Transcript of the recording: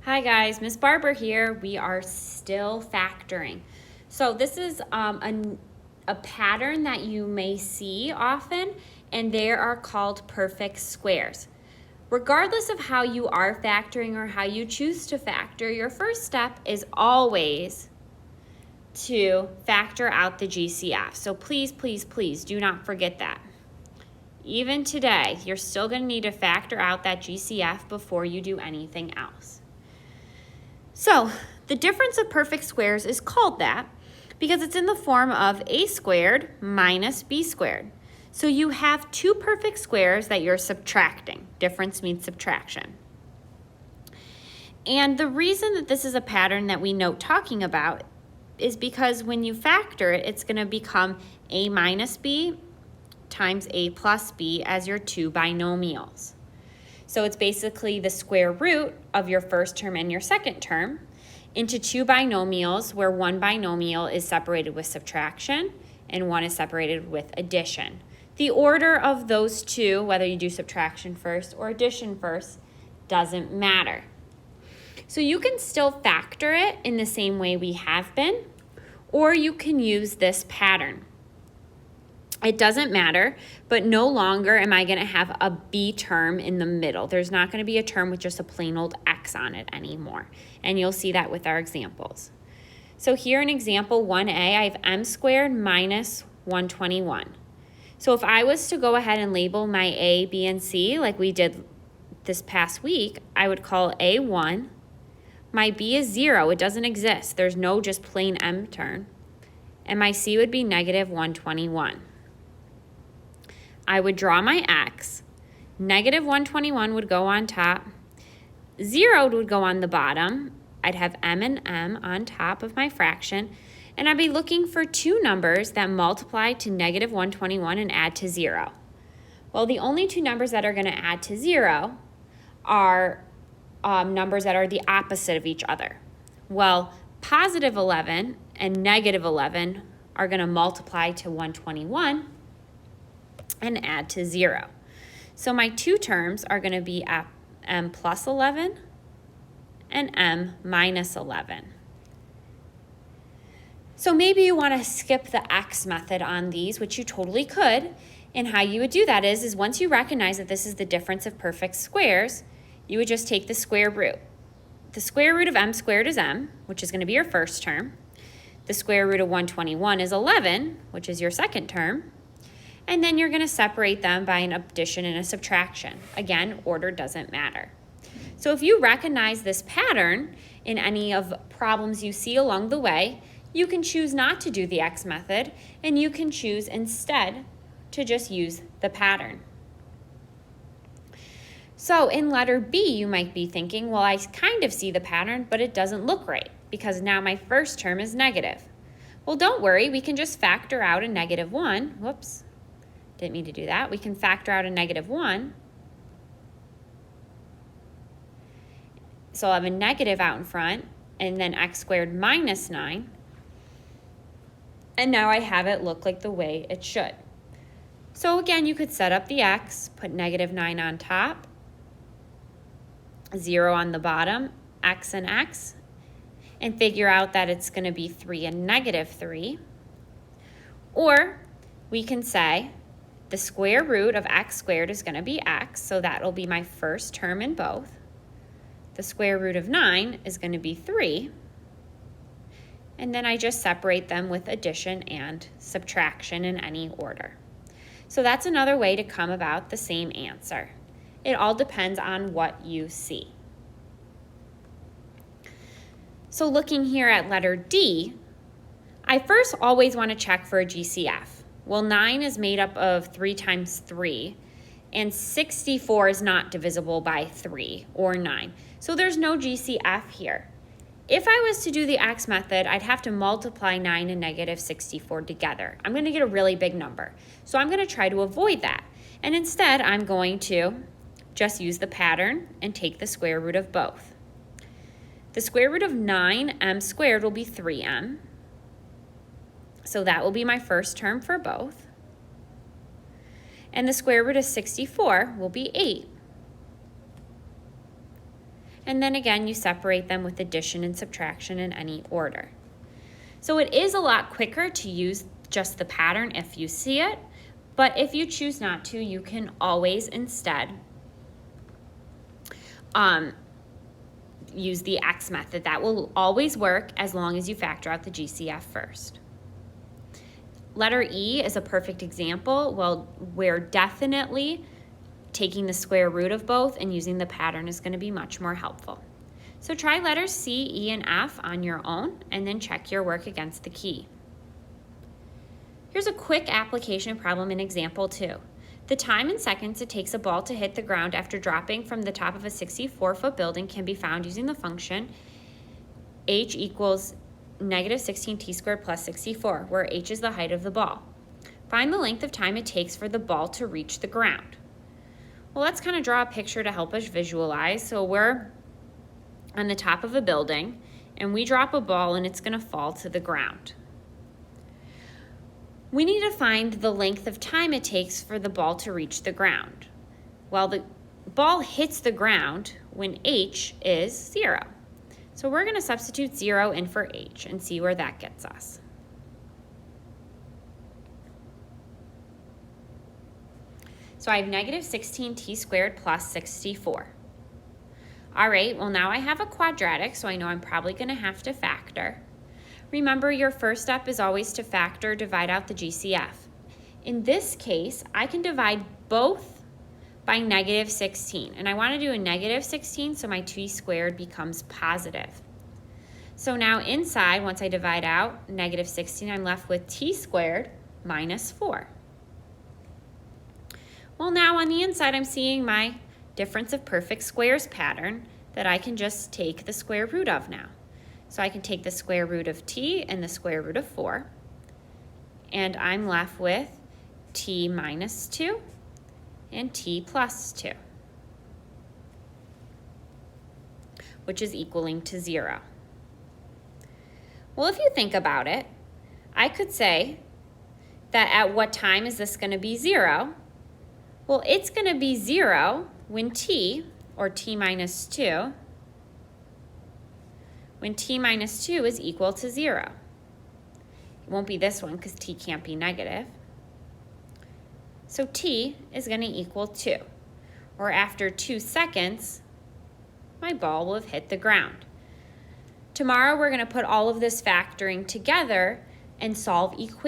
Hi guys, Miss Barber here. We are still factoring. So this is a pattern that you may see often, and they are called perfect squares. Regardless of how you are factoring or how you choose to factor, your first step is always to factor out the GCF. So please, please, please do not forget that. Even today, you're still going to need to factor out that GCF before you do anything else. So the difference of perfect squares is called that because it's in the form of a squared minus b squared. So you have two perfect squares that you're subtracting. Difference means subtraction. And the reason that this is a pattern that we note talking about is because when you factor it, it's going to become a minus b times a plus b as your two binomials. So it's basically the square root of your first term and your second term into two binomials where one binomial is separated with subtraction and one is separated with addition. The order of those two, whether you do subtraction first or addition first, doesn't matter. So you can still factor it in the same way we have been, or you can use this pattern. It doesn't matter, but no longer am I going to have a b term in the middle. There's not going to be a term with just a plain old x on it anymore, and you'll see that with our examples. So here in example 1a, I have m squared minus 121. So if I was to go ahead and label my a, b, and c like we did this past week, I would call a 1. My b is 0. It doesn't exist. There's no just plain m term. And my c would be negative 121. I would draw my x, negative 121 would go on top, 0 would go on the bottom, I'd have m and m on top of my fraction, and I'd be looking for two numbers that multiply to negative 121 and add to 0. Well, the only two numbers that are going to add to 0 are numbers that are the opposite of each other. Well, positive 11 and negative 11 are going to multiply to 121 and add to 0. So my two terms are going to be m plus 11 and m minus 11. So maybe you want to skip the x method on these, which you totally could. And how you would do that is once you recognize that this is the difference of perfect squares, you would just take the square root. The square root of m squared is m, which is going to be your first term. The square root of 121 is 11, which is your second term. And then you're going to separate them by an addition and a subtraction. Again, order doesn't matter. So if you recognize this pattern in any of problems you see along the way, you can choose not to do the x method, and you can choose instead to just use the pattern. So in letter B, you might be thinking, well, I kind of see the pattern, but it doesn't look right because now my first term is negative. Well, don't worry, we can just factor out a negative 1. Whoops. Didn't mean to do that. We can factor out a negative 1. So I'll have a negative out in front, and then x squared minus 9. And now I have it look like the way it should. So again, you could set up the x, put negative 9 on top, 0 on the bottom, x and x, and figure out that it's going to be 3 and negative 3. Or we can say the square root of x squared is going to be x, so that will be my first term in both. The square root of 9 is going to be 3. And then I just separate them with addition and subtraction in any order. So that's another way to come about the same answer. It all depends on what you see. So looking here at letter D, I first always want to check for a GCF. Well, 9 is made up of 3 times 3, and 64 is not divisible by 3 or 9. So there's no GCF here. If I was to do the x method, I'd have to multiply 9 and negative 64 together. I'm going to get a really big number. So I'm going to try to avoid that. And instead, I'm going to just use the pattern and take the square root of both. The square root of 9m squared will be 3m. So that will be my first term for both. And the square root of 64 will be 8. And then again, you separate them with addition and subtraction in any order. So it is a lot quicker to use just the pattern if you see it, but if you choose not to, you can always instead use the X method. That will always work as long as you factor out the GCF first. Letter E is a perfect example. Well, where definitely taking the square root of both and using the pattern is going to be much more helpful. So try letters C, E, and F on your own, and then check your work against the key. Here's a quick application problem in example 2. The time in seconds it takes a ball to hit the ground after dropping from the top of a 64-foot building can be found using the function h equals negative 16t squared plus 64, where h is the height of the ball. Find the length of time it takes for the ball to reach the ground. Well, let's kind of draw a picture to help us visualize. So we're on the top of a building, and we drop a ball, and it's going to fall to the ground. We need to find the length of time it takes for the ball to reach the ground. Well, the ball hits the ground when h is 0. So we're going to substitute 0 in for h and see where that gets us. So I have negative 16t squared plus 64. All right, well now I have a quadratic, so I know I'm probably going to have to factor. Remember, your first step is always to factor, divide out the GCF. In this case, I can divide both by negative 16, and I want to do a negative 16, so my t squared becomes positive. So now inside, once I divide out negative 16, I'm left with t squared minus 4. Well, now on the inside, I'm seeing my difference of perfect squares pattern that I can just take the square root of now. So I can take the square root of t and the square root of 4, and I'm left with t minus 2 and t plus 2, which is equaling to 0. Well, if you think about it, I could say that at what time is this going to be 0? Well, it's going to be 0 when t, or t minus 2, when t minus 2 is equal to 0. It won't be this one because t can't be negative. So t is going to equal 2, or after 2 seconds, my ball will have hit the ground. Tomorrow we're going to put all of this factoring together and solve equations.